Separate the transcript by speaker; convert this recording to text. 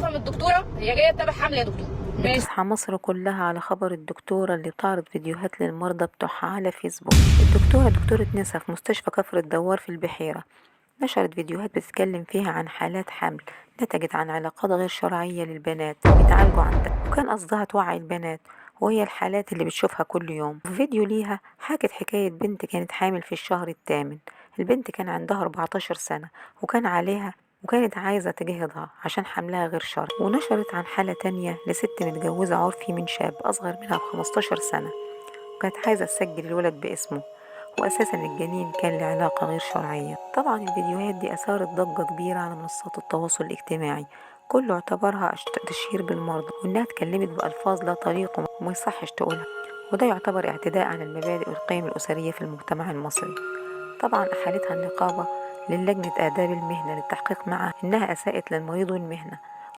Speaker 1: مكسوفه من الدكتوره، هي جايه تتابع حمله يا دكتور.
Speaker 2: بتصحى مصر كلها على خبر الدكتورة اللي بتعرض فيديوهات للمرضى بتوعها على فيسبوك. الدكتورة دكتورة نسا في مستشفى كفر الدوار في البحيرة، نشرت فيديوهات بتتكلم فيها عن حالات حمل نتجت عن علاقات غير شرعية للبنات بيتعالجوا عندها، وكان قصدها توعي البنات وهي الحالات اللي بتشوفها كل يوم. في فيديو ليها حكت حكاية بنت كانت حامل في الشهر الثامن. البنت كان عندها 14 سنة وكان عليها وكانت عايزة تجهضها عشان حملها غير شرعي. ونشرت عن حالة تانية لست متجوزة عرفي من شاب أصغر منها ب15 سنة، وكانت عايزة تسجل الولد باسمه، وأساسا الجنين كان لعلاقة غير شرعية. طبعا الفيديوهات دي أثارت ضجة كبيرة على منصات التواصل الاجتماعي، كله اعتبرها تشهير بالمرضى، وإنها اتكلمت بألفاظ لا تليق وما يصحش تقولها، وده يعتبر اعتداء على المبادئ والقيم الأسرية في المجتمع المصري. طبعا أحالتها النقابة للجنة آداب المهنة للتحقيق معها إنها أساءت للمريض والمهنة،